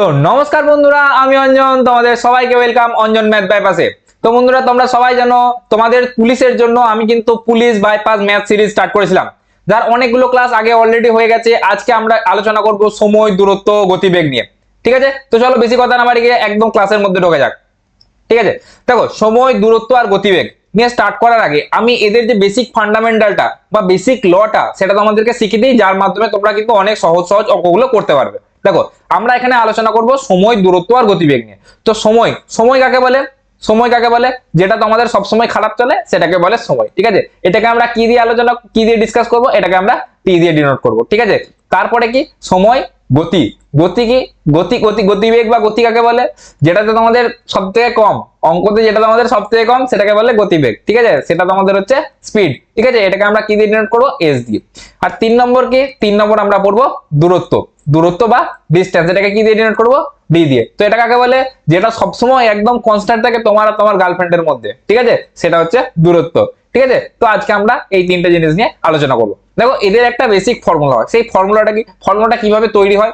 তো নমস্কার বন্ধুরা, আমি অঞ্জন, তোমাদের সবাইকে ওয়েলকাম অঞ্জন ম্যাথ বাইপাসে। তো বন্ধুরা, তোমরা সবাই জানো তোমাদের পুলিশের জন্য আমি কিন্তু police bypass math series start করেছিলাম, যার অনেকগুলো ক্লাস আগে অলরেডি হয়ে গেছে। আজকে আমরা আলোচনা করব সময়, দূরত্ব, গতিবেগ নিয়ে। ঠিক আছে, তো চলো বেশি কথা না বাড়িয়ে একদম ক্লাসের মধ্যে ঢোকা যাক। ঠিক আছে, দেখো সময়, দূরত্ব আর গতিবেগ নিয়ে স্টার্ট করার আগে আমি এদের যে বেসিক ফান্ডামেন্টালটা বা বেসিক লটা সেটা তোমাদেরকে শিখিয়ে দিই, যার মাধ্যমে তোমরা কিন্তু অনেক সহজ সহজ অঙ্কগুলো করতে পারবে। দেখো, আমরা এখানে আলোচনা করব সময়, দূরত্ব আর গতিবেগ নিয়ে। তো সময়, সময় কাকে বলে? সময় কাকে বলে? যেটা তোমাদের সবসময় খারাপ চলে সেটাকে বলে সময়। ঠিক আছে, এটাকে আমরা কি দিয়ে আলোচনা, কি দিয়ে ডিসকাস করব? এটাকে আমরা টি দিয়ে ডিনোট করব। ঠিক আছে, তারপরে কি সময়, গতি, গতি কি? গতি গতি গতিবেগ বা গতি কাকে বলে? যেটাতে তোমাদের সব থেকে কম অঙ্কতে, যেটা তোমাদের সব থেকে কম সেটাকে বলে গতিবেগ। ঠিক আছে, সেটা তোমাদের হচ্ছে স্পিড। ঠিক আছে, এটাকে আমরা কি দিয়ে ডিনোট করবো? এস দিয়ে। আর 3 নম্বর কি? 3 নম্বর আমরা পড়বো দূরত্ব। দূরত্ব বা ডিস্টেন্স, এটাকে কি দিয়ে ডিনোট করবো? ডি দিয়ে। তো এটা কাকে বলে? যেটা সবসময় একদম কনস্ট্যান্ট থাকে তোমার আর তোমার গার্লফ্রেন্ডের মধ্যে। ঠিক আছে, সেটা হচ্ছে দূরত্ব। ঠিক আছে, তো আজকে আমরা এই তিনটে জিনিস নিয়ে আলোচনা করবো। দেখো, এদের একটা বেসিক ফর্মুলা হয়। সেই ফর্মুলাটা কি? ফর্মুলাটা কিভাবে তৈরি হয়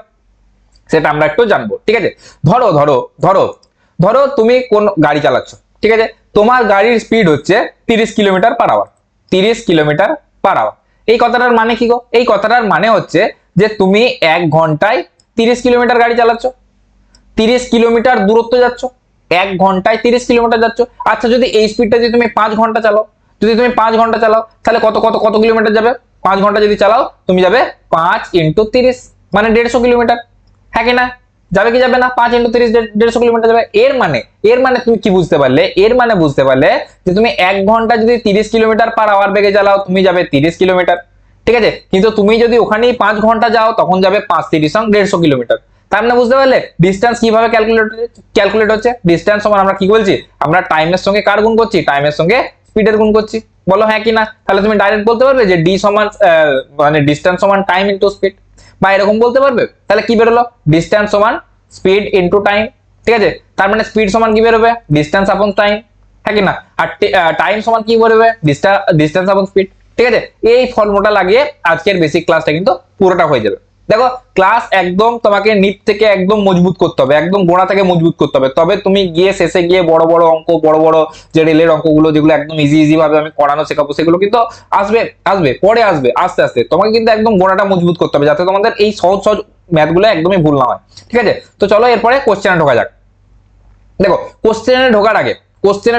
সেটা আমরা একটু জানবো। ঠিক আছে, ধরো ধরো ধরো ধরো তুমি কোন গাড়ি চালাচ্ছ। ঠিক আছে, তোমার গাড়ির স্পিড হচ্ছে 30 kilometre per hour. 30 kilometre per hour. এই কথাটার মানে কি গো? এই কথাটার মানে হচ্ছে যে তুমি 1 ঘন্টায় 30 কিলোমিটার গাড়ি চালাচ্ছ, 30 কিলোমিটার দূরত্ব যাচ্ছ, 1 ঘন্টায় 30 কিলোমিটার যাচ্ছ। আচ্ছা, যদি এই স্পিডটা যদি তুমি 5 ঘন্টা চালাও, যদি তুমি 5 ঘন্টা চালাও, তাহলে কত কত কত কিলোমিটার যাবে? 5 ঘন্টা যদি চালাও তুমি যাবে 5 × 30, মানে 150 কিলোমিটার। হ্যাঁ কি না? যাবে কি যাবে না? 5 × 30 150 কিলোমিটার যাবে। এর মানে তুমি কি বুঝতে পারলে? এর মানে বুঝতে পারলে যে তুমি 1 ঘন্টা যদি 30 কিলোমিটার পার আওয়ার বেগে চালাও তুমি যাবে 30 কিলোমিটার। ঠিক আছে, কিন্তু তুমি যদি ওখানেই 5 ঘন্টা যাও তখন যাবে 5 30 150 কিলোমিটার। তার মানে বুঝতে পারলে ডিসটেন্স কিভাবে ক্যালকুলেট হচ্ছে? ডিসটেন্স সমান আমরা কি বলছি? আমরা টাইমের সঙ্গে কার গুণ করছি? টাইমের সঙ্গে স্পিডের গুণ করছি। বলো হ্যাঁ কি না? তাহলে তুমি ডাইরেক্ট বলতে পারবে যে ডি সমান মানে ডিসটেন্স সমান টাইম ইনটু স্পিড, বা এরকম বলতে পারবে। তাহলে কি বেরোলো? ডিসটেন্স সমান স্পিড ইনটু টাইম। ঠিক আছে, তার মানে স্পিড সমান কি বেরোবে? ডিসটেন্স আপন টাইম। হ্যাঁ কি না? আর টাইম সমান কি বেরোবে? ডিসটেন্স আপন স্পিড। ঠিক আছে, এই ফর্মুলাটা লাগিয়ে আজকের বেসিক ক্লাসটা কিন্তু পুরোটা হয়ে যাবে। দেখো, ক্লাস একদম তোমাকে নিট থেকে একদম মজবুত করতে হবে, একদম গোড়া থেকে মজবুত করতে হবে, তবে তুমি গিয়ে শেষে গিয়ে বড় বড় অঙ্ক, বড় বড় যে রেলের অঙ্কগুলো যেগুলো একদম ইজি ভাবে আমি করানো শেখাবো সেগুলো কিন্তু আসবে আসবে পরে আসবে আস্তে আস্তে। তোমাকে কিন্তু একদম গোড়াটা মজবুত করতে হবে যাতে তোমাদের এই সহজ সহজ ম্যাথগুলো একদমই ভুল না হয়। ঠিক আছে, তো চলো এরপরে কোশ্চেনে ঢোকা যাক। দেখো, কোশ্চেনে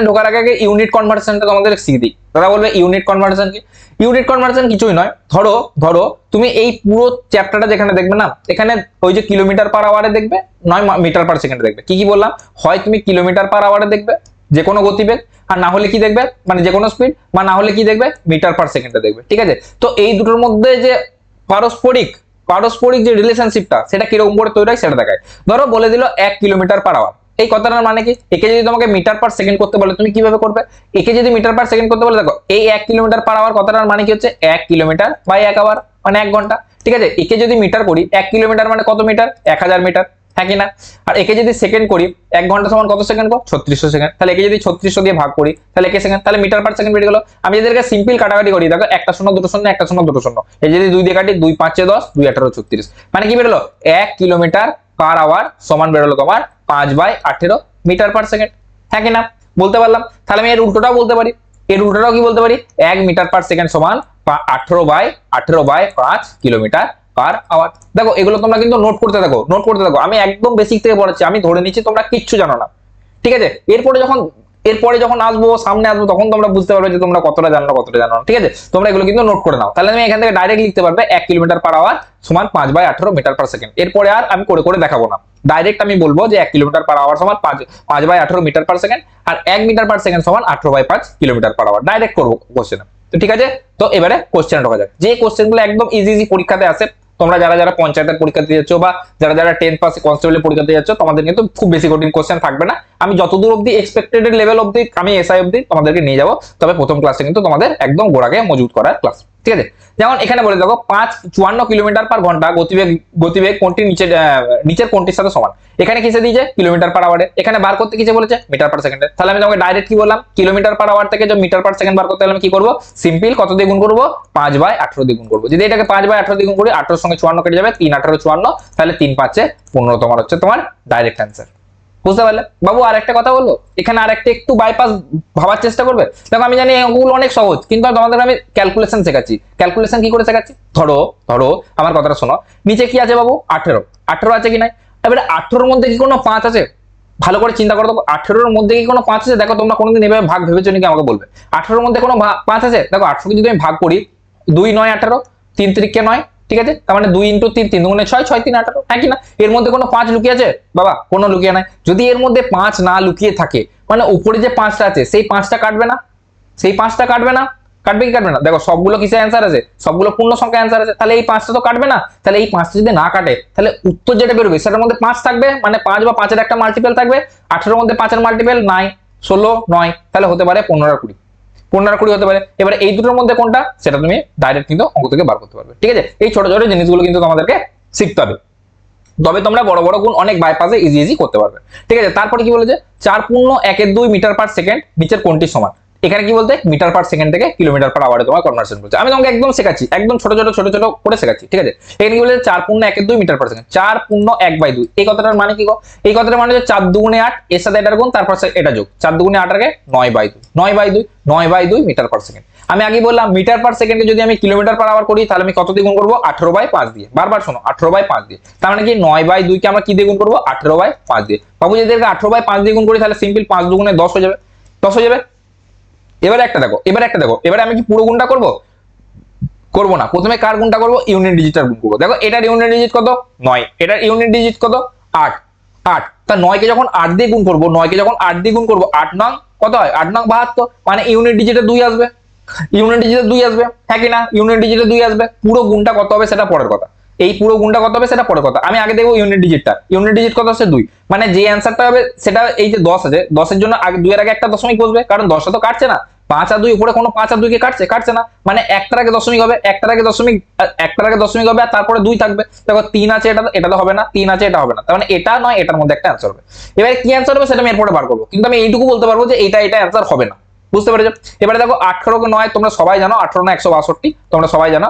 ঢোকার আগে ইউনিট কনভার্সনটা তোমাদের শিখিয়ে দিই। দাদা বলবে ইউনিট কনভার্সন কি? ইউনিট কনভার্সন কিছুই নয়। ধরো ধরো তুমি এই পুরো চ্যাপ্টারটা যেখানে দেখবে না, এখানে ওই যে কিলোমিটার পার আওয়ারে দেখবে, নয় মিটার পার সেকেন্ডে দেখবে। কি কি বললাম? হয় তুমি কিলোমিটার পার আওয়ারে দেখবে যে কোনো গতিবেগ, আর না হলে কি দেখবে? মানে যে কোনো স্পিড, বা না হলে কি দেখবে? মিটার পার সেকেন্ডে দেখবে। ঠিক আছে, তো এই দুটোর মধ্যে যে পারস্পরিক পারস্পরিক যে রিলেশনশিপটা সেটা কিরকম করে তৈরি হয় সেটা দেখায়। ধরো বলে দিল 1 কিলোমিটার পার আওয়ার। এই কথাটার মানে কি? একে যদি তোমাকে মিটার পার সেকেন্ড করতে বলে তুমি কিভাবে করবে? একে যদি মিটার পার সেকেন্ড করতে বলে, দেখো এই 1 কিলোমিটার পার আওয়ার কথাটার মানে কি হচ্ছে? 1 কিলোমিটার বাই 1 আওয়ার, মানে 1 ঘন্টা। ঠিক আছে, একে যদি মিটার করি, 1 কিলোমিটার মানে কত মিটার? 1000 মিটার। হ্যাঁ কি না? আর একে যদি সেকেন্ড করি, 1 ঘন্টা সমান কত সেকেন্ড গো? 3600 সেকেন্ড। তাহলে একে যদি 3600 দিয়ে ভাগ করি তাহলে একে সেকেন্ড, তাহলে মিটার পার সেকেন্ড বেরিয়ে গেল। আমি এদেরকে সিম্পল কাটাকাটি করি, দেখো একটা শূন্য দুটো শূন্য, একটা শূন্য দুটো শূন্য, এই যদি 2 দিয়ে কাটি, 2 5 10, 2 18 36, মানে কি বেরোলো? 1 কিলোমিটার পার আওয়ার সমান বেরোলো তোমার 5/18 মিটার পার সেকেন্ড। হ্যাঁ কি না? বলতে পারলাম। তাহলে আমি এর উল্টোটাও বলতে পারি। এর উল্টোটাও কি বলতে পারি? 1 মিটার পার সেকেন্ড সমান 18/5 কিলোমিটার পার আওয়ার। দেখো, এগুলো তোমরা কিন্তু নোট করতে থাকো, নোট করতে থাকো। আমি একদম বেসিক থেকে পড়াচ্ছি, আমি ধরে নিচ্ছি তোমরা কিচ্ছু জানো না। ঠিক আছে, এরপরে যখন আসবো, সামনে আসবো, তখন তোমরা বুঝতে পারবে যে তোমরা কতটা জানো কতটা জানো না। ঠিক আছে, তোমরা এগুলো কিন্তু নোট করে নাও। তাহলে আমি এখান থেকে ডাইরেক্ট লিখতে পারবে 1 কিলোমিটার পার আওয়ার সমান 5/18 মিটার পার সেকেন্ড। এরপরে আর আমি করে করে দেখাবো না, ডাইরেক্ট আমি বলবো যে 1 কিলোমিটার পার আওয়ার সমান 5/18 মিটার পার সেকেন্ড, আর 1 মিটার পার সেকেন্ড সমান 18/5 কিলোমিটার পার আওয়ার। ডাইরেক্ট করবো কোশ্চেনে। তো ঠিক আছে, তো এবারে কোশ্চেনে ঢোকা যাক। যে কোশ্চেনগুলো একদম ইজি পরীক্ষাতে আসে, তোমরা যারা যারা পঞ্চায়েতের পরীক্ষা দিয়ে যাচ্ছ বা যারা যারা 10 পাস কনস্টেবলের পরীক্ষা দিয়ে যাচ্ছ, তোমাদের কিন্তু খুব বেশি কঠিন কোশ্চেন থাকবে না। আমি যতদূর অবধি এক্সপেক্টেড লেভেল অবধি আমি এসআই অবধি তোমাদেরকে নিয়ে যাবো, তবে প্রথম ক্লাসে কিন্তু তোমাদের একদম গোড়াকে মজবুত করার ক্লাস। ঠিক আছে, যেমন এখানে বলে দেখো 554 কিলোমিটার পার ঘন্টা গতিবেগ কোনটি নিচের কোনটির সাথে সমান। এখানে কিসে দিয়েছে কিলোমিটার পার আওয়ারে, এখানে বার করতে কিসে বলেছে মিটার পার সেকেন্ডে। তাহলে আমি তোমাকে ডাইরেক্ট কি বললাম কিলোমিটার পার আওয়ার থেকে যে মিটার পার সেকেন্ড বার করতে হলে আমি কি করবো সিম্পল কত দিয়ে গুণ করবো 5/18 দিয়ে গুণ করবো। যদি এটাকে 5/18 দিয়ে গুণ করি 18 সঙ্গে 54 কেটে যাবে 3 18 54, তাহলে 3 5 15 তোমার হচ্ছে তোমার ডাইরেক্ট অ্যান্সার। বুঝতে পারলে বাবু? আর একটা কথা বলবো, এখানে আর একটা একটু বাইপাস ভাবার চেষ্টা করবে। দেখো আমি জানি অঙ্কগুলো অনেক সহজ, কিন্তু তোমাদের আমি ক্যালকুলেশন শেখাচ্ছি। ক্যালকুলেশন কি করে শেখাচ্ছি, ধরো ধরো আমার কথাটা শোনো, নিচে কি আছে বাবু 18, 18 আছে কি নাই, এবারে 18-র মধ্যে কি কোনো 5 আছে? ভালো করে চিন্তা করো, 18-র মধ্যে কি কোনো 5 আছে? দেখো তোমরা কোনোদিন এভাবে ভাগ ভেবেছো নাকি আমাকে বলবে। 18-র মধ্যে কোনো 5 আছে? দেখো 18 যদি আমি ভাগ করি 2 9 18, 3 3 9, ঠিক আছে, তার মানে 2 × 3 3 2 6 6 3 18, হ্যাঁ কি না? এর মধ্যে কোনো 5 লুকিয়ে আছে বাবা? কোনো লুকিয়ে নাই। যদি এর মধ্যে 5 না লুকিয়ে থাকে মানে উপরে যে 5টা আছে সেই 5টা কাটবে না, সেই 5টা কাটবে না, কাটবে কি কাটবে না? দেখো সবগুলো কিসে অ্যান্সার আছে, সবগুলো পূর্ণ সংখ্যা অ্যান্সার আছে, তাহলে এই 5টা তো কাটবে না। তাহলে এই 5টা যদি না কাটে তাহলে উত্তর যেটা বেরোবে সেটার মধ্যে 5 থাকবে, মানে 5 বা 5-এর একটা মাল্টিপল থাকবে। 18-র মধ্যে 5-এর মাল্টিপল 9 16 9, তাহলে হতে পারে 15 আর 20, 15 আর 20 হতে পারে। এবারে এই দুটোর মধ্যে কোনটা সেটা তুমি ডাইরেক্ট কিন্তু অঙ্ক থেকে বার করতে পারবে। ঠিক আছে, এই ছোট ছোট জিনিসগুলো কিন্তু তোমাদেরকে শিখতে হবে, তবে তোমরা বড় বড় গুণ অনেক বাইপাসে ইজি করতে পারবে। ঠিক আছে, তারপরে কি বলেছে 4.12 মিটার পার সেকেন্ড নিচের কোনটি সমান। এখানে কি বলতে মিটার পার সেকেন্ড থেকে কিলোমিটার পার আওয়ারে তোমার কনভার্সন বলছে। আমি তোমাকে একদম শেখাচ্ছি, একদম ছোট ছোট ছোট ছোট করে শেখাচ্ছি। ঠিক আছে, এখানে কি বলেছে 4.12 মিটার পার সেকেন্ড, 4.1/2, এই কথাটার মানে কি গো? এই কথাটার মানে হচ্ছে 4 2 8, এর সাথে এটার গুণ, তারপর এটা যোগ, 4 2 8 আগে 9/2, 9/2, 9/2 মিটার পার সেকেন্ড। আমি আগে বললাম মিটার পার সেকেন্ডে যদি আমি কিলোমিটার পার আওয়ার করি তাহলে আমি কত দিয়ে গুণ করবো 18/5 দিয়ে। বারবার শোনো 18/5 দিয়ে, তার মানে কি 9/2 কে আমরা কি দিয়ে গুণ করবো 18/5 দিয়ে। বাবু যদি 18/5 দিয়ে গুণ করি তাহলে সিম্পল 5 দুগুণে 10 হয়ে যাবে, 10 হয়ে যাবে। এবারে একটা দেখো, এবারে আমি কি পুরো গুণটা করবো? করবো না, প্রথমে কার গুণটা করবো ইউনিট ডিজিটার গুণ করবো। দেখো এটার ইউনিট ডিজিট কত 9, এটার ইউনিট ডিজিট কত 8, 8, তা 9 কে যখন 8 দিয়ে গুণ করবো, 9 কে যখন 8 দিয়ে গুণ করবো 8 নং কত হয় 8 নং 72, মানে ইউনিট ডিজিটে 2 আসবে, ইউনিট ডিজিটে 2 আসবে, হ্যাঁ কি না? ইউনিট ডিজিটে 2 আসবে। পুরো গুণটা কত হবে সেটা পরের কথা, এই পুরো গুণটা কত হবে সেটা পরের কথা। আমি আগে দেখবো ইউনিট ডিজিটটা, ইউনিট ডিজিট কত আছে 2, মানে যে অ্যান্সারটা হবে সেটা এই যে 10 আছে, 10 এর জন্য আগে 2 এর আগে একটা দশমিক বসবে, কারণ 10টা তো কাটছে না, 5 আর 2 উপরে কোনো 5 আর 2 কে কাটছে না, মানে একটার আগে দশমিক হবে, একটার আগে দশমিক হবে, আর তারপরে 2 থাকবে। দেখো 3 আছে, এটা তো হবে না, 3 আছে, এটা হবে না, তার মানে এটা নয় এটার মধ্যে একটা অ্যান্সার হবে। এবারে কি অ্যান্সার হবে সেটা আমি এরপরে বার করবো, কিন্তু আমি এইটুকু বলতে পারবো যে এটা অ্যান্সার হবে না। বুঝতে পেরেছো? এবারে দেখো 18 কে 9 তোমরা সবাই জানো, 18 না 162 তোমরা সবাই জানো,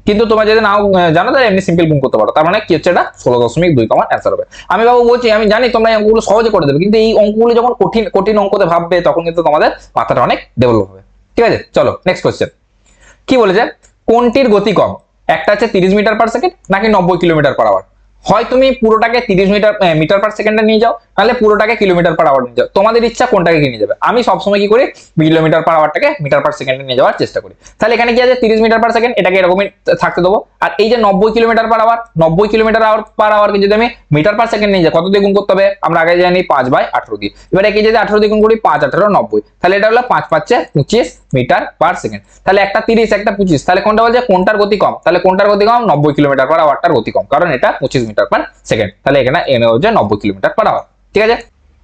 কিন্তু তোমরা যদি নাও জানো তাহলে এমনি সিম্পল গুণ করতে পারো। তার মানে কি হচ্ছে এটা 16.2 তোমার অ্যান্সার হবে। আমি বাবু বলছি আমি জানি তোমরা এই অঙ্কগুলো সহজে করে দেবে, কিন্তু এই অঙ্কগুলো যখন কঠিন কঠিন অঙ্কতে ভাববে তখন কিন্তু তোমাদের মাথাটা অনেক ডেভেলপ হবে। ঠিক আছে, চলো নেক্সট কোশ্চেন। কি বলেছে কোনটির গতি কম, একটা আছে 30 মিটার পার সেকেন্ড নাকি 90 কিলোমিটার পার আওয়ার। হয় তুমি পুরোটাকে 30 মিটার পার সেকেন্ডে নিয়ে যাও, নাহলে পুরোটাকে কিলোমিটার পার আওয়ার নিয়ে যাও, তোমাদের ইচ্ছা কোনটাকে নিয়ে যাবে। আমি সবসময় কি করি কিলোমিটার পার আওয়ারটাকে মিটার পার সেকেন্ডে নিয়ে যাওয়ার চেষ্টা করি। তাহলে এখানে কি আছে 30 মিটার পার সেকেন্ড, এটাকে এরকমই থাকতে দেবো। আর এই যে 90 kilometre per hour, 90 kilometre per আওয়ারকে যদি আমি মিটার পার সেকেন্ড নিয়ে যাই কত দিয়ে গুণ করতে হবে, আমরা আগে জানি 5/18 দিয়ে। এবার একে যদি 18 দিয়ে গুণ করি 5 18 90, তাহলে এটা হলো 5 5 25 মিটার পার সেকেন্ড। তাহলে একটা 30 একটা 25, তাহলে কোনটা বলছে কোনটার গতি কম, তাহলে কোনটার গতি কম 90 কিলোমিটার পার আওয়ারটার গতি কম, কারণ এটা 25 মিটার পার সেকেন্ড। তাহলে এখানে এনে হচ্ছে 90 কিলোমিটার পার আওয়ার। ঠিক আছে,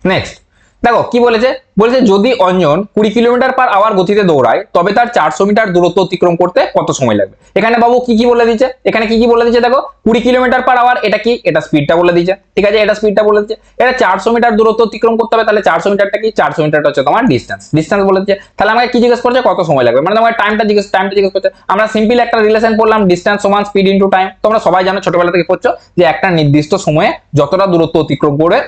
নেক্সট দেখো কি বলেছে, বলেছে যদি অঞ্জন 20 কিলোমিটার পার আওয়ার গতিতে দৌড়ায় তবে তার 400 মিটার দূরত্ব অতিক্রম করতে কত সময় লাগবে। এখানে বাবু কি বলে দিচ্ছে, এখানে কি বলে দিচ্ছে দেখো 20 কিলোমিটার পার আওয়ার, এটা কি এটা স্পিডটা বলে দিচ্ছে। ঠিক আছে, এটা স্পিডটা বলে দিচ্ছে, এটা 400 মিটার দূরত্ব অতিক্রম করতে হবে, তাহলে 400 মিটারটা কি 400 মিটারটা হচ্ছে তোমার ডিস্টেন্স বলে দিচ্ছে। তাহলে আমাকে কি জিজ্ঞেস করছে কত সময় লাগবে, মানে তোমার টাইমটা জিজ্ঞেস করছে। আমরা সিম্পল একটা রিলেশন পড়লাম ডিস্টেন্স সমান স্পিড ইনটু টাইম। তোমরা সবাই জানো ছোটবেলা থেকে পড়ছো যে একটা নির্দিষ্ট সময়ে যতটা দূরত্ব অতিক্রম করে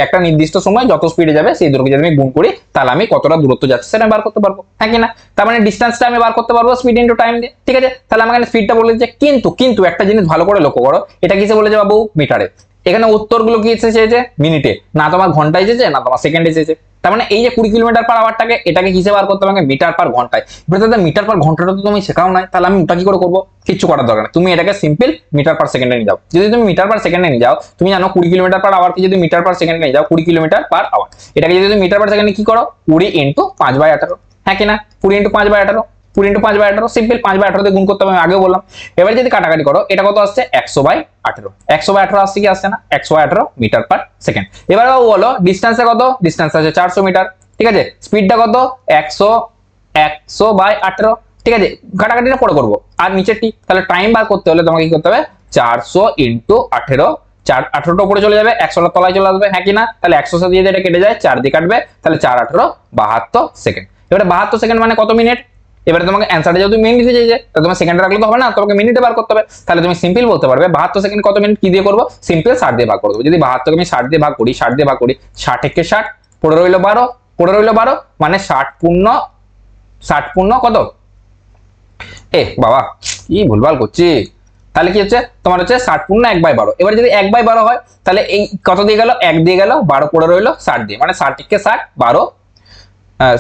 একটা নির্দিষ্ট সময় যত স্পিডে যাবে সেই দূরত্ব যদি আমি গুণ করি তাহলে আমি কতটা দূরত্ব যাচ্ছে সেটা বার করতে পারবো, হ্যাঁ কি না? তার মানে ডিস্টেন্সটা আমি বার করতে পারবো স্পিড ইনটু টাইম দিয়ে। ঠিক আছে, তাহলে আমাকে স্পিডটা বলে দিচ্ছে, কিন্তু একটা জিনিস ভালো করে লক্ষ্য করো, এটা কিসে বলেছে বাবু মিটারে। এখানে উত্তরগুলো কি এসেছে মিনিটে, না তোমার ঘন্টায় এসেছে না তোমার সেকেন্ডে এসেছে। তার মানে এই যে 20 কিলোমিটার পার আওয়ারটাকে এটাকে কিসে বার করতে হবে মিটার পার ঘন্টায়। এবার মিটার পার ঘন্টাটা তো তুমি শেখাও নাই, তাহলে আমি ওটা কি করে করবো, কিচ্ছু করার দরকার নেই, তুমি এটাকে সিম্পল মিটার পার সেকেন্ডে নিয়ে যাও। যদি তুমি মিটার পার সেকেন্ডে নিয়ে যাও, তুমি জানো 20 কিলোমিটার পার আওয়ারকে যদি মিটার পার সেকেন্ডে নিয়ে যাও 20 কিলোমিটার পার আওয়ার, এটাকে যদি তুমি মিটার পার সেকেন্ডে কি করো 20 × 5/18, হ্যাঁ কি না? 20 × 5/18, 20 × 5/18 সিম্পল 5/18 দিয়ে গুণ করতে হবে, আমি আগেও বললাম। এবার যদি কাটাকাটি করো এটা কত আসছে 100/18, 100/18 আসছে কি আসছে না 100/18 মিটার পার সেকেন্ড। এবার বলো ডিস্টেন্সে কত, ডিস্টেন্স আছে 400 মিটার। ঠিক আছে, স্পিডটা কত 100/18, ঠিক আছে, কাটাকাটিটা পরে করবো। আর নিচেরটি তাহলে টাইম বার করতে হলে তোমাকে কি করতে হবে, 400 ইন্টু 18, 18টা উপরে চলে যাবে, 100টা তলায় চলে আসবে, হ্যাঁ কি না? তাহলে 100 দিয়ে এটা কেটে যায়, 4 দিয়ে কাটবে, তাহলে 4 18 72 সেকেন্ড। এবারে 72 সেকেন্ড মানে কত মিনিট? এবারে তোমাকে অ্যান্সারটা যেহেতু মিনিট দিতে চাইছে, তাহলে তোমার সেকেন্ডে রাখলে তো হবে না, তোমাকে মিনিটে বার করতে হবে। তাহলে তুমি সিম্পল বলতে পারবে 72 সেকেন্ড কত মিনিট, কি দিয়ে করবো? সিম্পল 60 দিয়ে ভাগ করে দেবো। যদি 72 আমি 60 দিয়ে ভাগ করি, 60 দিয়ে ভাগ করি, 60 একে 60, পড়ে রইলো 12, পড়ে রইলো 12, মানে 60 পূর্ণ কত? এ বাবা কি ভুলভাল করছি। তাহলে কি হচ্ছে তোমার হচ্ছে 60 পূর্ণ 1/12। এবার যদি 1/12 হয় তাহলে এই কত দিয়ে গেল, 1 দিয়ে গেল, 12 পড়ে রইলো 60 দিয়ে, মানে 60 একে 60, 12,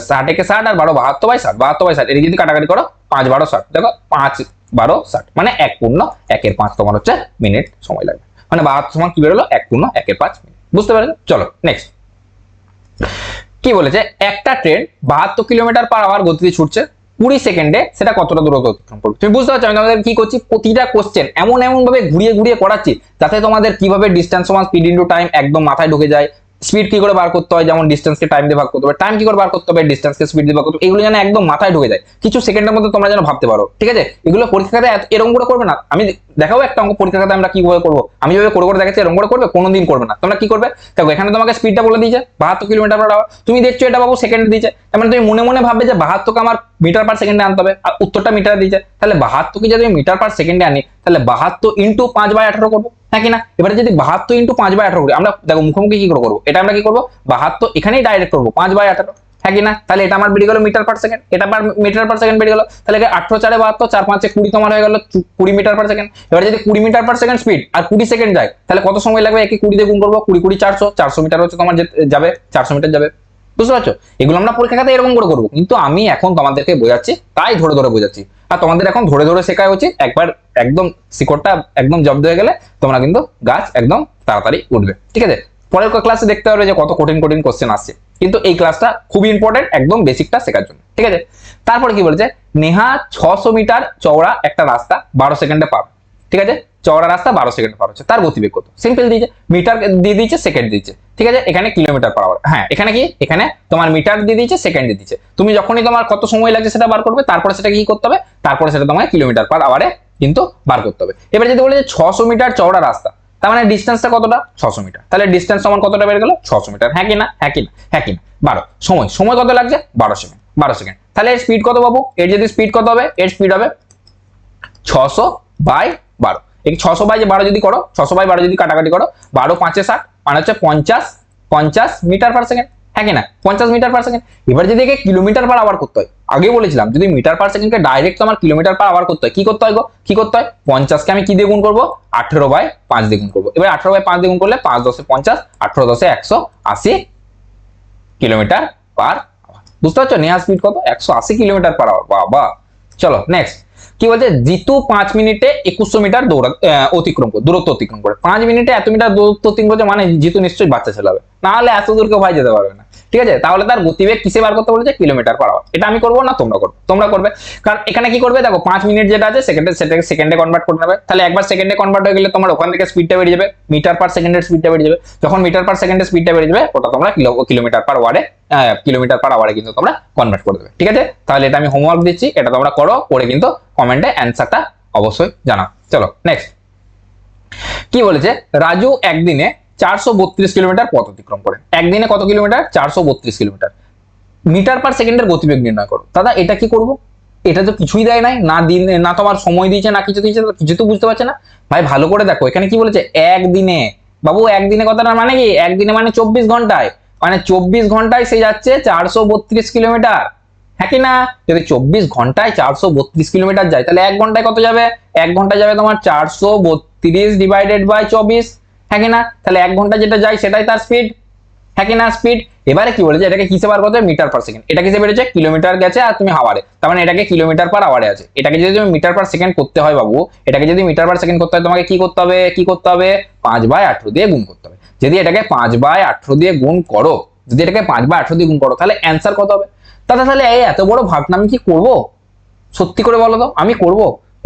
60 একে 60 আর 12 72/60, 72/60, এর যদি কাটাকাটি করো 5 12 60, দেখো 5 12 60, মানে 1 পূর্ণ 1/5 তোমার হচ্ছে মিনিট সময় লাগবে। মানে 72 সমান কি বেরোলো, 1 পূর্ণ 1/5 মিনিট। বুঝতে পারছো? চলো নেক্সট কি বলেছে, একটা ট্রেন 72 কিলোমিটার পার আওয়ার গতিতে ছুটছে, 20 সেকেন্ডে সেটা কতটা দূরত্ব অতিক্রম করবে। তুমি বুঝতে পারছো আমি তোমাদের কি করছি, প্রতিটা কোশ্চেন এমন ভাবে ঘুরিয়ে ঘুরিয়ে করাচ্ছি যাতে তোমাদের কিভাবে ডিসটেন্স সমান স্পিড ইনটু টাইম একদম মাথায় ঢুকে যায়। স্পিড কি করে বার করতে হয়, যেমন ডিসটেন্সকে টাইম দিয়ে ভাগ করতে হবে, টাইম কি করে বার করতে হবে ডিসটেন্সকে স্পিড দিয়ে ভাগ করতে হবে, এগুলো যেন একদম মাথায় ঢুকে যায়, কিছু সেকেন্ডের মধ্যে তোমরা যেন ভাবতে পারো। ঠিক আছে, এগুলো পরীক্ষাতে এরকম করে করবে না। আমি দেখাবো একটা অঙ্ক পরীক্ষাতে আমরা কিভাবে করবো, আমি যেভাবে করে দেখাচ্ছি এরকম করে করবে, কোনোদিন করবে না। তোমরা কি করবে দেখো, এখানে তোমাকে স্পিডটা বলে দিয়েছে 72 কিলোমিটার পার আওয়ার, তুমি দেখছো এটা বাবু সেকেন্ডে দিয়েছে, তার মানে তুমি মনে মনে ভাববে যে 72কে আমার মিটার পার সেকেন্ডে আনতে হবে, আর উত্তরটা মিটারে দিয়েছে, তাহলে 72কে যদি আমি মিটার পার সেকেন্ডে আনি তাহলে 72 ইন্টু 5/18 করবো, হ্যাঁ কি না? এবারে যদি 72 ইন্টু 5/18 করি, আমরা দেখো মুখোমুখি কি করে করবো, এটা আমরা কি করবো 72 এখানেই ডাইরেক্ট করবো 5/18, হ্যাঁ কি না? তাহলে এটা আমার বেরিয়ে গেল মিটার পার সেকেন্ড, এটা মিটার পার সেকেন্ড বেরিয়ে গেল, তাহলে 18 4 72, 4 5 20 তোমার হয়ে গেল 20 মিটার পার সেকেন্ড। এবার যদি 20 মিটার পার সেকেন্ড স্পিড আর 20 সেকেন্ড যায় তাহলে কত সময় লাগবে, একে 20 দিয়ে গুণ করবো, 20 20 400, 400 মিটার হচ্ছে তোমার যাবে, 400 মিটার যাবে। বুঝতে পারছো? এগুলো আমরা পরীক্ষা খাতে এরকম করে করবো, কিন্তু আমি এখন তোমাদেরকে বোঝাচ্ছি তাই ধরে ধরে বোঝাচ্ছি, আর তোমাদের এখন ধরে ধরে শেখা উচিত। একবার একদম শিকড়টা একদম জব্দ হয়ে গেলে তোমরা কিন্তু গাছ একদম তাড়াতাড়ি উঠবে। ঠিক আছে, পরের ক্লাসে দেখতে পারবে যে কত কঠিন কঠিন কোশ্চেন আসছে, কিন্তু এই ক্লাসটা খুবই ইম্পর্টেন্ট একদম বেসিকটা শেখার জন্য। ঠিক আছে, তারপরে কি বলেছে, নেহা 600 মিটার চওড়া একটা রাস্তা 12 সেকেন্ডে পার। ঠিক আছে, চওড়া রাস্তা 12 সেকেন্ড পার হচ্ছে, তার গতিবেগ কত? সিম্পল দিয়েছে, মিটার দিয়ে দিয়েছে, সেকেন্ড দিয়েছে। ঠিক আছে, এখানে কিলোমিটার পার আওয়ার, হ্যাঁ এখানে কি, এখানে তোমার মিটার দিয়ে দিয়েছে, সেকেন্ড দিয়ে দিয়েছে। তুমি যখনই তোমার কত সময় লাগছে সেটা বার করবে, তারপরে সেটা কি করতে হবে, তারপরে সেটা তোমাকে কিলোমিটার পার আওয়ারে কিন্তু বার করতে হবে। এবার যদি বলে যে 600 মিটার চওড়া রাস্তা, তার মানে ডিস্টেন্সটা কতটা, 600 মিটার, তাহলে ডিস্টেন্স সমান কতটা বের গেল, 600 মিটার, হ্যাঁ কি না, হ্যাঁ কি না, হ্যাঁ কি না। 12 সময় কত লাগছে, 12 সেকেন্ড, 12 সেকেন্ড। তাহলে এর স্পিড কত পাবো, এর যদি স্পিড কত হবে, এর স্পিড হবে 600/12। এই 600/12 যদি করো, 600/12 যদি কাটাকাটি করো, 12 5 60, মানে হচ্ছে 50 মিটার পার সেকেন্ড, হ্যাঁ কি না, 50 মিটার পার সেকেন্ড। এবার যদি একে কিলোমিটার পার আওয়ার করতে হয়, আগে বলেছিলাম যদি মিটার পার সেকেন্ডকে ডাইরেক্ট তোমার কিলোমিটার পার আওয়ার করতে হয়, কি করতে হয় গো, কি করতে হয়, 50কে আমি কি দিয়ে গুণ করবো, 18/5 দিয়ে গুণ করবো। এবার 18/5 দিয়ে গুণ করলে 5 10 50, 18 10 180 কিলোমিটার পার আওয়ার। বুঝতে পারছো নেহা স্পিড কত, 180 কিলোমিটার পার আওয়ার। বাবা, চলো নেক্সট কি বলছে, জিতু 5 মিনিটে 2100 মিটার দূরত্ব অতিক্রম করে। 5 মিনিটে এত মিটার দূরত্ব অতিক্রম করছে, মানে জিতু নিশ্চয়ই বাচ্চা ছেলে হবে, না হলে এত দূর কেউ ভাই যেতে পারবে না। ঠিক আছে, তাহলে তার গতিবেগ কিসে বার করতে বলেছে, কিলোমিটার পার আওয়ার। এটা আমি করবো না, তোমরা করবে, কারণ এখানে কি করবে দেখো, 5 মিনিট যেটা আছে সেটাকে সেকেন্ডে কনভার্ট করে নেবে। তাহলে একবার সেকেন্ডে কনভার্ট হয়ে গেলে তোমার ওখান থেকে স্পিডটা বেরিয়ে যাবে, মিটার পার সেকেন্ডের স্পিডটা বেরিয়ে যাবে। যখন মিটার পার সেকেন্ডের স্পিডটা বেরিয়ে যাবে, ওটা তোমরা কিলোমিটার পার আওয়ারে কিন্তু তোমরা কনভার্ট করে দেবে। ঠিক আছে, তাহলে এটা আমি হোমওয়ার্ক দিচ্ছি, এটা তোমরা করো, করে কিন্তু কমেন্টে অ্যান্সারটা অবশ্যই জানাও। চলো নেক্সট কি বলেছে, রাজু একদিনে 432 কিলোমিটার পথ অতিক্রম করে। একদিনে কত কিলোমিটার, 432 কিলোমিটার। মিটার পার সেকেন্ডের গতিবেগ নির্ণয় করো। দাদা এটা কি করব, এটা তো কিছুই দেয় নাই, না দিন না তোমার সময় দিয়েছে, না কিছু দিয়েছে, কিছু তো বুঝতে পারছে না। ভাই ভালো করে দেখো, এখানে কি বলেছে, একদিনে। বাবু একদিনে কথাটা মানে কি, একদিনে মানে 24 ঘন্টায়, মানে 24 ঘন্টায় সে যাচ্ছে 432 কিলোমিটার, হ্যাঁ কি না? যদি 24 ঘন্টায় 432 কিলোমিটার যায়, তাহলে 1 ঘন্টায় কত যাবে, 1 ঘন্টা যাবে তোমার 432 ডিভাইডেড বাই 24, হ্যাঁ কি না? তাহলে 1 ঘন্টা যেটা যায় সেটাই তার স্পিড, হ্যাঁ কি না, স্পিড। এবারে কি বলেছে, এটাকে কিসে বার করতে হবে, মিটার পার সেকেন্ড। এটা কিসে বেরোচ্ছে, কিলোমিটার গেছে আর তুমি হাওয়ারে, তার মানে এটাকে কিলোমিটার পার আওয়ারে আছে। এটাকে যদি তুমি মিটার পার সেকেন্ড করতে হয় বাবু, এটাকে যদি মিটার পার সেকেন্ড করতে হয়, তোমাকে কি করতে হবে, 5/18 দিয়ে গুণ করতে হবে। যদি এটাকে 5/18 দিয়ে গুণ করো, যদি এটাকে 5/18 দিয়ে গুণ করো, তাহলে অ্যান্সার কত হবে? তাহলে এই এত বড় ভাবনা আমি কি করব? সত্যি করে বলো তো, আমি করব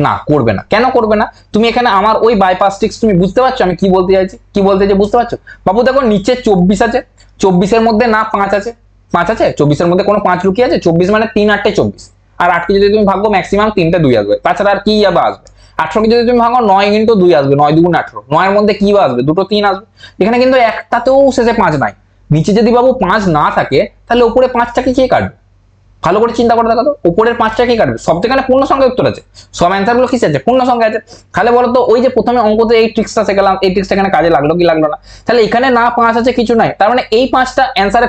না? করবে না, কেন করবে না? তুমি এখানে আমার ওই বাইপাস ট্রিক্স তুমি বুঝতে পারছো আমি কি বলতে চাইছি, কি বলতে চাইছি বুঝতে পারছো? বাবু দেখো নিচে 24 আছে, 24 এর মধ্যে না 5 আছে, 5 আছে, 24 এর মধ্যে কোনো 5 লুকিয়ে আছে, 24 মানে 3 8 24, আর 8কে যদি তুমি ভাগো ম্যাক্সিমাম 3টে 2 আসবে, তাছাড়া আর কি আসবে। 800কে যদি তুমি ভাগো 9 × 2 আসবে, 9 2 × 18, 9 এর মধ্যে কি আসবে, দুটো 3 আসবে। এখানে কিন্তু একটাতেও শেষে 5 নাই। নিচে যদি বাবু 5 না থাকে তাহলে উপরে 5টাকে কে কাটবে? ভালো করে চিন্তা করে দেখো তো, উপরের 5টা কি কাটবে? সব তো এখানে পূর্ণ সংখ্যা উত্তর আছে, সব অ্যান্সার গুলো কিসে আছে? পূর্ণ সংখ্যা আছে। তাহলে বলো তো ওই যে প্রথমে অঙ্কতে এই ট্রিক্সটা শিখলাম, এই ট্রিক্সটা এখানে কাজে লাগলো কি লাগলো না? তাহলে এখানে না 5 আছে কিছু নাই, তার মানে এই 5টা অ্যান্সারে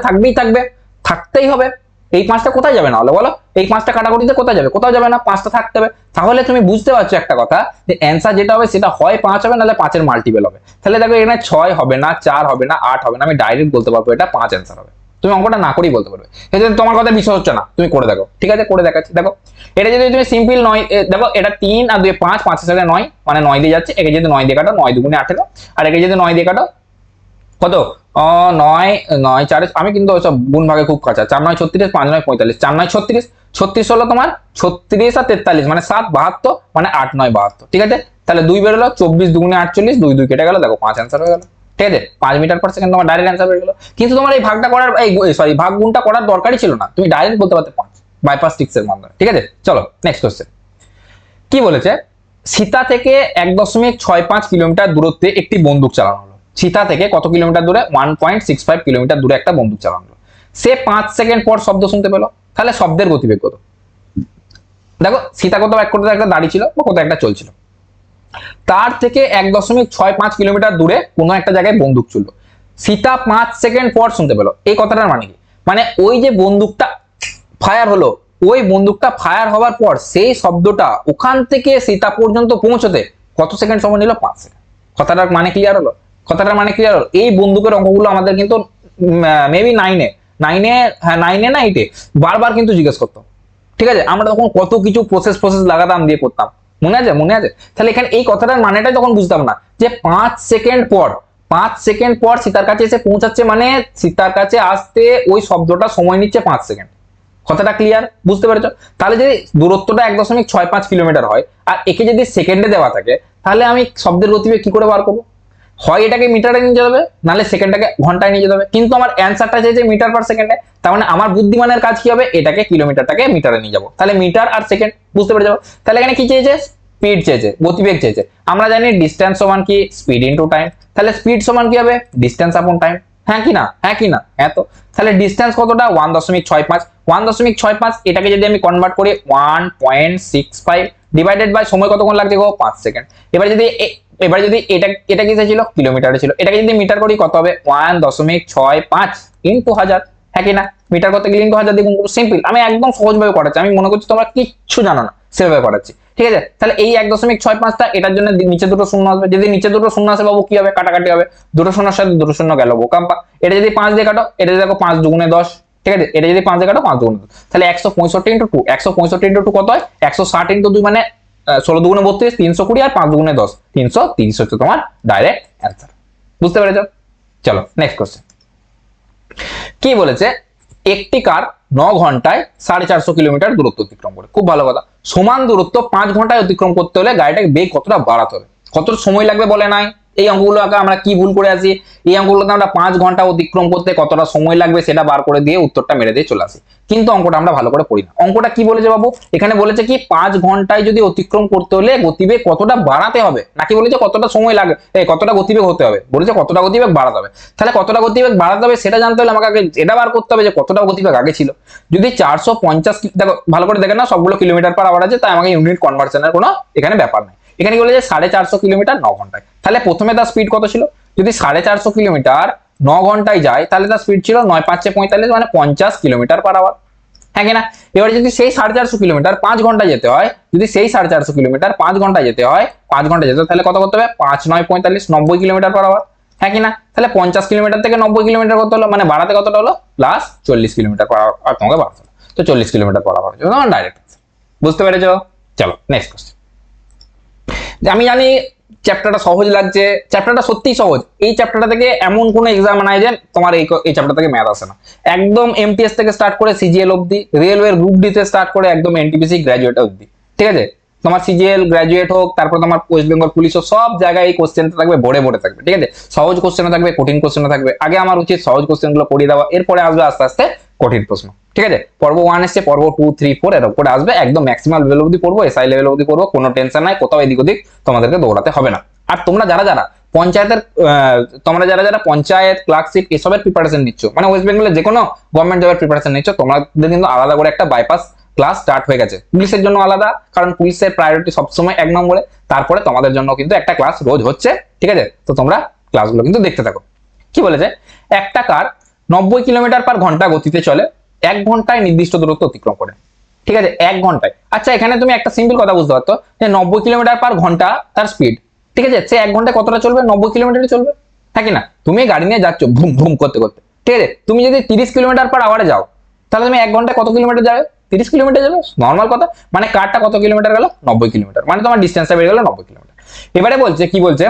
থাকতেই হবে। এই 5টা কোথায় যাবে না হলে বলো? এই 5টা কাটাকুটিতে কোথায় যাবে? কোথাও যাবে না, 5টা থাকতে হবে। তাহলে তুমি বুঝতে পারছো একটা কথা, যে অ্যান্সার যেটা হবে সেটা হয় 5 হবে, নাহলে 5 এর মাল্টিপল হবে। তাহলে দেখো এখানে 6 হবে না, 4 হবে না, 8 হবে না, আমি ডাইরেক্ট বলতে পারবো এটা 5 অ্যান্সার হবে। তুমি অঙ্কটা না করেই বলতে পারবে। এই যে তোমার কথা বিশ্বাস হচ্ছে না, তুমি করে দেখো, ঠিক আছে? করে দেখাচ্ছি, দেখো এটা যদি তুমি সিম্পল 9, দেখো এটা 3 আর 2 5, 5 এর সাথে 9, মানে 9 দিয়ে যাচ্ছে। একে যদি 9 দিয়ে কাটো, 9 2 × 18, আর একে যদি 9 দিয়ে কাটো, কত? 9 9 4, আমি কিন্তু সব গুণ ভাগে খুব কাঁচা। 4 9 36, 5 9 45, 4 9 36, 36 হলো তোমার 36 আর 43, মানে 7 72, মানে 8 9 72, ঠিক আছে? তাহলে 2 বেরোলো, 24 2 × 48, 2 2 কেটে গেল, দেখো 5 অ্যান্সার হয়ে গেল, ঠিক আছে? 5 মিটার পার সেকেন্ড তোমার ডাইরেক্ট অ্যান্সার হয়ে গেল। কিন্তু তোমার এই ভাগটা করার, এই সরি ভাগ গুণটা করার দরকারই ছিল না, তুমি ডাইরেক্ট বলতে পারতে 5 বাইপাস ট্রিক্সের মাধ্যমে, ঠিক আছে? চলো নেক্সট কোশ্চেন। কি বলেছে? সীতা থেকে 1.65 কিলোমিটার দূরত্বে একটি বন্দুক চালানো হলো। সীতা থেকে কত কিলোমিটার দূরে? 1.65 কিলোমিটার দূরে একটা বন্দুক চালানো হলো। সে 5 সেকেন্ড পর শব্দ শুনতে পেল। তাহলে শব্দের গতিবেগ কত? দেখো সীতা কোথাও এক কোথাও একটা দাঁড়িয়ে ছিল বা কোথাও একটা চলছিল, তার থেকে 1.65 কিলোমিটার দূরে কোনো একটা জায়গায় বন্দুক চললো। সীতা 5 সেকেন্ড পর শুনতে পেল। এই কথাটার মানে কি? মানে ওই যে বন্দুকটা ফায়ার হলো, ওই বন্দুকটা ফায়ার হওয়ার পর সেই শব্দটা ওখান থেকে সীতা পর্যন্ত পৌঁছতে কত সেকেন্ড সময় নিল? 5 সেকেন্ড। কথাটার মানে ক্লিয়ার হলো? কথাটার মানে ক্লিয়ার হলো? এই বন্দুকের অঙ্কগুলো আমাদের কিন্তু মেবি 9 এ, হ্যাঁ 9 এ না 8 এ বারবার কিন্তু জিজ্ঞেস করতো, ঠিক আছে? আমরা তখন কত কিছু প্রসেস লাগাতাম দিয়ে করতাম, মনে আছে? মনে আছে? তাহলে এখানে এই কথাটার মানেটাই তখন বুঝতাম না, যে 5 সেকেন্ড পর, 5 সেকেন্ড পর সীতার কাছে এসে পৌঁছাচ্ছে, মানে সীতার কাছে আসতে ওই শব্দটা সময় নিচ্ছে 5 সেকেন্ড। কথাটা ক্লিয়ার? বুঝতে পেরেছো? তাহলে যদি দূরত্বটা 1.65 কিলোমিটার হয় আর একে যদি সেকেন্ডে দেওয়া থাকে, তাহলে আমি শব্দের গতিবেগ কি করে বার করবো? হয় এটাকে মিটারে নিয়ে যেতে হবে, নাহলে সেকেন্ডটাকে ঘন্টায় নিয়ে যেতে হবে। কিন্তু আমার অ্যান্সারটা চাইছে মিটার পার সেকেন্ডে, তার মানে আমার বুদ্ধিমানের কাজ কি হবে? এটাকে কিলোমিটারটাকে মিটারে নিয়ে যাবো। তাহলে মিটার আর সেকেন্ড, বুঝতে পেরে যাবো। তাহলে এখানে কি চেয়েছে? স্পিড চেয়েছে, গতিবেগ চেয়েছে। আমরা জানি ডিস্টেন্স সমান কি? Speed into time. তাহলে স্পিড সমান কি হবে? ডিস্টেন্স আপন টাইম। হ্যাঁ কি না? হ্যাঁ কি না? হ্যাঁ। তো তাহলে ডিস্টেন্স কতটা? 1.65। 1.65 এটাকে যদি আমি কনভার্ট করি 1.65 ডিভাইডেড বাই সময় কতক্ষণ লাগছে গো? 5 সেকেন্ড। এবার যদি এটা কিসে ছিল? কিলোমিটারে ছিল। এটাকে যদি মিটার করি কত হবে? 1.65 ইনটু 1000। হ্যাঁ কি না? মিটার করতে গেলে ইনটু 1000 দিয়ে গুণ করব। সিম্পল, আমি একদম সহজভাবে করাচ্ছি। আমি মনে করছি তোমরা কিচ্ছু জানো না, সেভাবে করাচ্ছি, ঠিক আছে? তাহলে এই 1.65টা এটার জন্য নিচে দুটো শূন্য আসবে। যদি নিচে দুটো শূন্য আসে বাবু কি হবে? কাটাকাটি হবে। দুটো শূন্যর সাথে দুটো শূন্য গেল বোকাম্পা। এটা যদি 5 দিয়ে কাটো, এটা দেখো 5 দুগুণে 10, ঠিক আছে? এটা যদি 5 দিয়ে কাটো 5 দুগুণে 10, তাহলে 165 ইনটু 2, 165 ইনটু 2 কত হয়? 160 ইনটু 2 মানে 16 দুগুণে 32, 320 আর 5 দুগুণে 10, 330 হচ্ছে তোমার ডাইরেক্ট অ্যান্সার। বুঝতে পেরেছো? চলো নেক্সট কোশ্চেন। কি বলেছে? একটি কার 9 ঘন্টায় 450 কিলোমিটার দূরত্ব অতিক্রম করে। খুব ভালো কথা। সমান দূরত্ব 5 ঘন্টায় অতিক্রম করতে হলে গাড়িটাকে বেগ কতটা বাড়াতে হবে? কত সময় লাগবে বলে নাই? এই অঙ্কগুলো আমরা কি ভুল করে আছি? এই অঙ্কগুলোতে আমরা 5 ঘন্টা অতিক্রম করতে কতটা সময় লাগবে সেটা বার করে দিয়ে উত্তরটা মেরে দিয়ে চলে আসি, কিন্তু অঙ্কটা আমরা ভালো করে পড়ি না। অঙ্কটা কি বলেছে বাবু? এখানে বলেছে কি 5 ঘন্টায় যদি অতিক্রম করতে হলে গতিবেগ কতটা বাড়াতে হবে, নাকি বলেছে কতটা সময় লাগে, কতটা গতিবেগ হতে হবে? বলেছে কতটা গতিবেগ বাড়াতে হবে। তাহলে কতটা গতিবেগ বাড়াতে হবে সেটা জানতে হলে আমাকে আগে এটা বার করতে হবে যে কতটা গতিবেগ আগে ছিল। যদি 450, দেখো ভালো করে দেখেন না, সবগুলো কিলোমিটার পার আওয়ার আছে, তাই আমাকে ইউনিট কনভার্সনের কোনো এখানে ব্যাপার নাই। এখানে কি বলেছে? 450 কিলোমিটার 9 ঘন্টায়। তাহলে প্রথমে তার স্পিড কত ছিল? যদি 450 কিলোমিটার 9 ঘন্টায় যায়, তাহলে তার স্পিড ছিল 9 5 45, মানে 50 কিলোমিটার পার আওয়ার। হ্যাঁ কিনা? এবারে যদি সেই 450 কিলোমিটার 5 ঘন্টায় যেতে হয়, যদি সেই 450 কিলোমিটার 5 ঘন্টায় যেতে হয়, 5 ঘন্টায় যেতে হয়, তাহলে কত করতে হবে? 5 9 45, 90 কিলোমিটার পার আওয়ার। হ্যাঁ কিনা? তাহলে 50 কিলোমিটার থেকে 90 কিলোমিটার কত হলো? মানে বাড়াতে কতটা হলো? প্লাস 40 কিলোমিটার পার আওয়ার তোমাকে বাড়াতে হলো। তো 40 কিলোমিটার পার আওয়ার হচ্ছে ডাইরেক্ট। বুঝতে পেরেছো? চলো নেক্সট কোশ্চেন। আমি জানি চ্যাপ্টারটা সহজ লাগছে, চ্যাপ্টারটা সত্যিই সহজ। এই চ্যাপ্টারটা থেকে এমন কোনো এক্সাম নাই যে তোমার এই চ্যাপ্টার থেকে ম্যাথ আসে না। একদম এমটিএস থেকে স্টার্ট করে সিজিএল অবধি, রেলওয়ের গ্রুপ ডি তে স্টার্ট করে একদম এনটিপিসি গ্র্যাজুয়েট অবধি, ঠিক আছে? তোমার সিজিএল গ্রাজুয়েট হোক, তারপর তোমার ওয়েস্ট বেঙ্গল পুলিশ হোক, সব জায়গায় এই কোশ্চেনটা থাকবে, ভরে ভরে থাকবে। ঠিক আছে, সহজ কোশ্চেনও থাকবে, কঠিন কোশ্চেনও থাকবে। আগে আমার উচিত সহজ কোশ্চেন গুলো পড়িয়ে দেওয়া, এরপরে আসবে আস্তে আস্তে কঠিন প্রশ্ন। ঠিক আছে, পর্ব 1 এসছে, পর্ব 2 3 4 এর উপরে আসবে, একদম ম্যাক্সিমাম লেভেল অবধি পড়বো, এসআই লেভেল অবধি পড়বো, কোনো টেনশন নাই, কোথাও এদিক ওদিক তোমাদেরকে দৌড়াতে হবে না। আর তোমরা যারা যারা পঞ্চায়েতের তোমরা যারা যারা পঞ্চায়েত ক্লার্কশিপ এসবের প্রিপারেশন নিচ্ছ, মানে ওয়েস্ট বেঙ্গলের যে কোনো গভর্নমেন্ট জবের প্রিপারেশন নিচ্ছ, তোমাদের কিন্তু আলাদা করে একটা বাইপাস ক্লাস স্টার্ট হয়ে গেছে। পুলিশের জন্য আলাদা, কারণ পুলিশের প্রায়োরিটি সবসময় 1 নম্বরে। তারপরে তোমাদের জন্য কিন্তু একটা ক্লাস রোজ হচ্ছে। ঠিক আছে, তো তোমরা ক্লাসগুলো কিন্তু দেখতে থাকো। কি বলেছে, একটা কার 90 কিলোমিটার/ঘন্টা গতিতে চলে, 1 ঘন্টায় নির্দিষ্ট দূরত্ব অতিক্রম করে। ঠিক আছে, 1 ঘন্টায়। আচ্ছা, এখানে তুমি একটা সিম্পল কথা বুঝতে পারতো যে 90 কিলোমিটার/ঘন্টা তার স্পিড। ঠিক আছে, সে 1 ঘন্টায় কতটা চলবে, 90 কিলোমিটারই চলবে, হ্যাঁ কি না? তুমি গাড়ি নিয়ে যাচ্ছ ভুম ভুম করতে করতে, ঠিক আছে, তুমি যদি 30 কিলোমিটার/আওয়ারে যাও, তাহলে তুমি 1 ঘন্টায় কত কিলোমিটার যাবে, 30 কিলোমিটার যাবে, নর্মাল কথা। মানে কারটা কত কিলোমিটার গেল, 90 কিলোমিটার, মানে তোমার ডিস্টেন্সটা বেড়ে গেল 90 কিলোমিটার। এবারে বলছে, কি বলছে,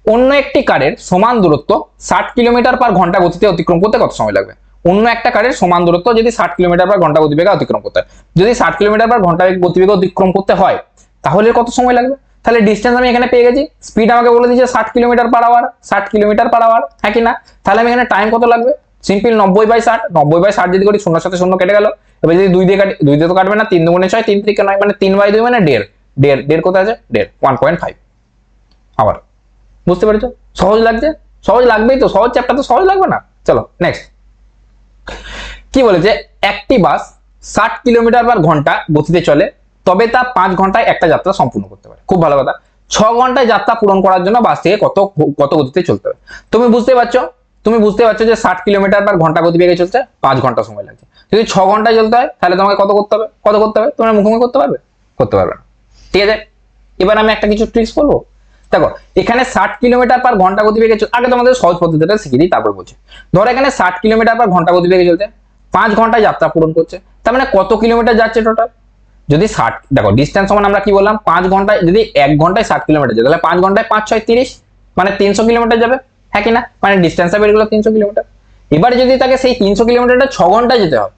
অন্য একটি কারের সমান দূরত্ব 60 কিলোমিটার/ঘন্টা গতিতে অতিক্রম করতে কত সময় লাগবে? অন্য একটা কারের সমান দূরত্ব যদি 60 কিলোমিটার/ঘন্টা গতিবেগে অতিক্রম করতে হয়, যদি 60 কিলোমিটার/ঘন্টা গতিবেগে অতিক্রম করতে হয়, তাহলে কত সময় লাগবে? তাহলে ডিস্টেন্স আমি এখানে পেয়ে গেছি, স্পিড আমাকে বলে দিয়েছে 60 কিলোমিটার/আওয়ার, 60 কিলোমিটার/আওয়ার, হ্যাঁ কি না? তাহলে আমি এখানে টাইম কত লাগবে? সিম্পল 90/60, 90/60 যদি করি, 0 সাথে 0 কেটে গেল। এবার যদি 2 দিয়ে কাটি, 2 দিয়ে তো কাটবে না, 3 দুগুণে 6, 3 3 9, মানে 3/2 মানে 1.5 কোথায় আছে, 1.5 আবার। বুঝতে পেরেছো? সহজ লাগছে? সহজ লাগবেই তো, সহজ চ্যাপ্টার তো সহজ লাগবে না? চলো নেক্সট। কি বলেছে, একটি বাস 60 কিলোমিটার/ঘন্টা গতিতে চলে, তবে তা 5 ঘন্টায় একটা যাত্রা সম্পূর্ণ করতে পারে। খুব ভালো কথা। 6 ঘন্টায় যাত্রা পূরণ করার জন্য বাসটিকে কত কত গতিতে চলতে হবে? তুমি বুঝতে পারছো যে 60 কিলোমিটার/ঘন্টা গতিবেগে চলছে, 5 ঘন্টা সময় লাগছে। যদি 6 ঘন্টায় চলতে হয়, তাহলে তোমাকে কত করতে হবে, তোমরা মুখোমুখি করতে পারবে? করতে পারবে না। ঠিক আছে, এবার আমি একটা কিছু ট্রিক্স বলবো। দেখো, এখানে 60 কিলোমিটার/ঘন্টা গতিবেগে আগে তোমাদের সহজ পদ্ধতিটা শিখিয়ে দিই, তারপর বলছি। ধরো এখানে 60 কিলোমিটার/ঘন্টা গতিবেগে চলছে, 5 ঘন্টায় যাত্রা পূরণ করছে, তার মানে কত কিলোমিটার যাচ্ছে টোটাল? যদি 60, দেখো ডিস্টেন্স সমান আমরা কি বললাম, 5 ঘন্টায়, যদি 1 ঘন্টায় 60 কিলোমিটার যায়, তাহলে 5 ঘন্টায় 5 6 30, মানে 300 কিলোমিটার যাবে, হ্যাঁ কি না? মানে ডিস্টেন্সটা বেড়ে গেল 300 কিলোমিটার। এবার যদি তাকে সেই 300 কিলোমিটারটা 6 ঘন্টায় যেতে হয়,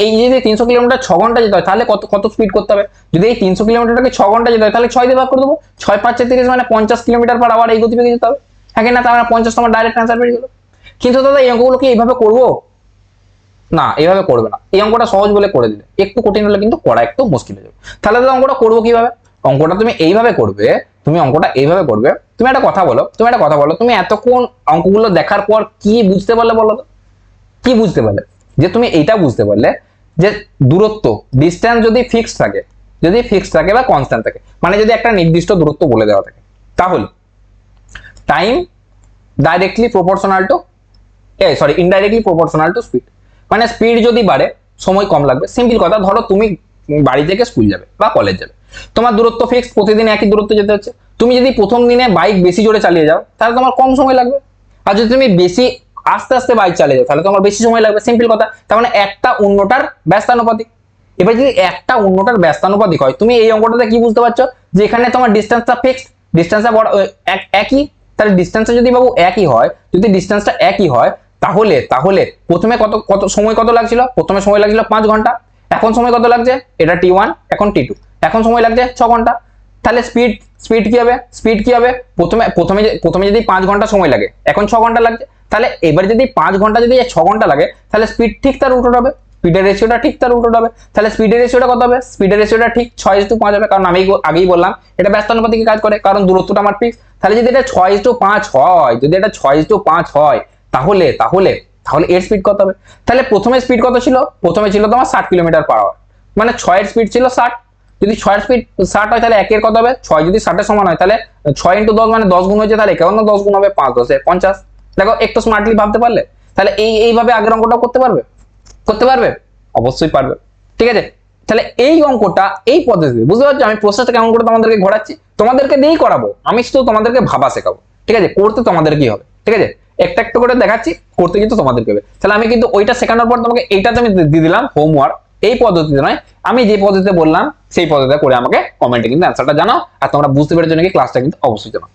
এই যদি 300 কিলোমিটার 6 ঘন্টা যেতে হয়, তাহলে কত কত স্পিড করতে হবে? যদি এই 300 কিলোমিটারটাকে 6 ঘন্টা যেতে হয়, তাহলে 6 দিয়ে ভাগ করে দেবো, 6 5 30, মানে 50 কিলোমিটার/আওয়ার এই গতিবেগে যেতে হবে, হ্যাঁ কি না? তার মানে 50 তোমার ডাইরেক্ট অ্যান্সার বেরিয়ে গেল। কিন্তু দাদা, এই অঙ্কগুলো কি এইভাবে করবো? না, এইভাবে করবে না। এই অঙ্কটা সহজ বলে করে দিলে, একটু কঠিন হলে কিন্তু করা একটু মুশকিল হয়ে যাবে। তাহলে দাদা অঙ্কটা করবো কিভাবে? অঙ্কটা তুমি এইভাবে করবে, তুমি একটা কথা বলো, তুমি এতক্ষণ অঙ্কগুলো দেখার পর কি বুঝতে পারলে বলো তো? কি বুঝতে পারলে? যে তুমি এইটা বুঝতে পারলে যে দূরত্ব, ডিস্টেন্স যদি ফিক্সড থাকে বা কনস্ট্যান্ট থাকে, মানে যদি একটা নির্দিষ্ট দূরত্ব বলে দেওয়া থাকে, তাহলে time indirectly proportional to speed. মানে স্পিড যদি বাড়ে, সময় কম লাগবে। সিম্পল কথা, ধরো তুমি বাড়ি থেকে স্কুল যাবে বা কলেজ যাবে, তোমার দূরত্ব ফিক্সড, প্রতিদিন একই দূরত্ব যেতে হচ্ছে। তুমি যদি প্রথম দিনে বাইক বেশি জোরে চালিয়ে যাও, তাহলে তোমার কম সময় লাগবে। আর যদি তুমি বেশি আস্তে আস্তে বাইক চালিয়ে যাও, তাহলে তোমার বেশি সময় লাগবে। সিম্পল কথা। তার মানে একটা অন্যটার ব্যস্তানুপাতিক। এবার যদি একটা অন্যটার ব্যস্তানুপাতিক হয়, তুমি এই অঙ্কটাতে কি বুঝতে পারছো, যে এখানে তোমার ডিস্টেন্সটা ফিক্সড, ডিস্টেন্সটা একই। তাহলে ডিস্টেন্সটা যদি বাবু একই হয়, তাহলে প্রথমে কত সময় কত লাগছিল? প্রথমে সময় লাগছিল 5 ঘন্টা। এখন সময় কত লাগছে? এটা T1, এখন T2, এখন সময় লাগছে 6 ঘন্টা। তাহলে স্পিড কি হবে? প্রথমে যদি 5 ঘন্টা সময় লাগে, এখন 6 ঘন্টা লাগছে। তাহলে এবার যদি 5 ঘন্টা যদি 6 ঘন্টা লাগে, তাহলে স্পিড ঠিক তার উল্টো হবে, স্পিডের রেশিওটা ঠিক তার উল্টো হবে। তাহলে স্পিডের রেশিওটা কত হবে? স্পিডের রেশিওটা ঠিক 6:5 হবে, কারণ আমি আগেই বললাম এটা ব্যস্তানুপাতিক কাজ করে, কারণ দূরত্বটা আমার ফিক্স। তাহলে যদি এটা 6:5 হয়, তাহলে এর স্পিড কত হবে? তাহলে প্রথমে স্পিড কত ছিল? প্রথমে ছিল তোমার 60 কিলোমিটার/আওয়ার, মানে 6 এর স্পিড ছিল 60। যদি 6 এর স্পিড 60 হয়, তাহলে 1 এর কত হবে? 6 যদি 60 এর সমান হয়, তাহলে 6 × 10 মানে 10 গুণ হয়েছে, তাহলে এখানেও 10 গুণ হবে, 5 10 50। দেখো, একটু স্মার্টলি ভাবতে পারলে, তাহলে এইভাবে আগের অঙ্কটাও করতে পারবে, অবশ্যই পারবে। ঠিক আছে, তাহলে এই অঙ্কটা এই পদ্ধতিতে, বুঝতে পারছো আমি প্রসেসটা কেমন করে তোমাদেরকে ঘোরাচ্ছি? তোমাদেরকে দিয়েই করাবো, আমি শুধু তোমাদেরকে ভাবা শেখাবো। ঠিক আছে, করতে তোমাদের কি হবে? ঠিক আছে, একটা একটা করে দেখাচ্ছি, করতে কিন্তু তোমাদেরকে হবে। তাহলে আমি কিন্তু ওইটা শেখানোর পর তোমাকে এইটাতে আমি দিয়ে দিলাম হোমওয়ার্ক। এই পদ্ধতিতে নয়, আমি যে পদ্ধতিতে বললাম সেই পদ্ধতিতে করে আমাকে কমেন্টে কিন্তু অ্যান্সারটা জানাও। আর তোমরা বুঝতে পেরেছো নাকি ক্লাসটা কিন্তু অবশ্যই জানাও।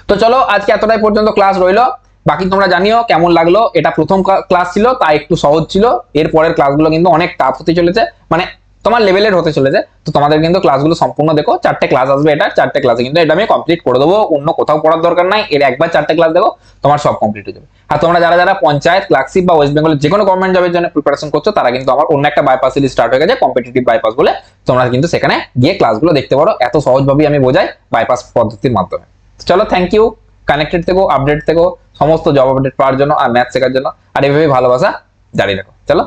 তো চলো, আজকে এতটাই পর্যন্ত ক্লাস রইলো। বাকি তোমরা জানিও কেমন লাগলো। এটা প্রথম ক্লাস ছিল, তাই একটু সহজ ছিল। এর পরের ক্লাসগুলো কিন্তু অনেক টাফ হতে চলেছে, মানে তোমার লেভেলের হতে চলেছে। তো তোমাদের কিন্তু ক্লাসগুলো সম্পূর্ণ দেখো, 4টে ক্লাস আসবে, এটা 4টে ক্লাসে কিন্তু এটা আমি কমপ্লিট করে দেবো, অন্য কোথাও পড়ার দরকার নাই, এর একবার 4টে ক্লাস দেখো তোমার সব কমপ্লিট হয়ে যাবে। আর তোমরা যারা যারা পঞ্চায়েত, ক্লার্কশিপ বা ওয়েস্ট বেঙ্গলের যে কোনো গভর্নমেন্ট জবের জন্য প্রিপারেশন করছো, তারা কিন্তু আমার অন্য একটা বাইপাস সিরিজ স্টার্ট হয়ে গেছে, কম্পিটিটিভ বাইপাস বলে। তোমরা কিন্তু সেখানে গিয়ে ক্লাসগুলো দেখতে পারো, এত সহজভাবেই আমি বোঝাই বাইপাস পদ্ধতির মাধ্যমে। চলো, থ্যাংক ইউ। কানেক্টেড থেকো, আপডেট থেকো সমস্ত জব আপডেট পাওয়ার জন্য আর ম্যাথ শেখার জন্য, আর এভাবে ভালোবাসা জারি রাখো। চলো।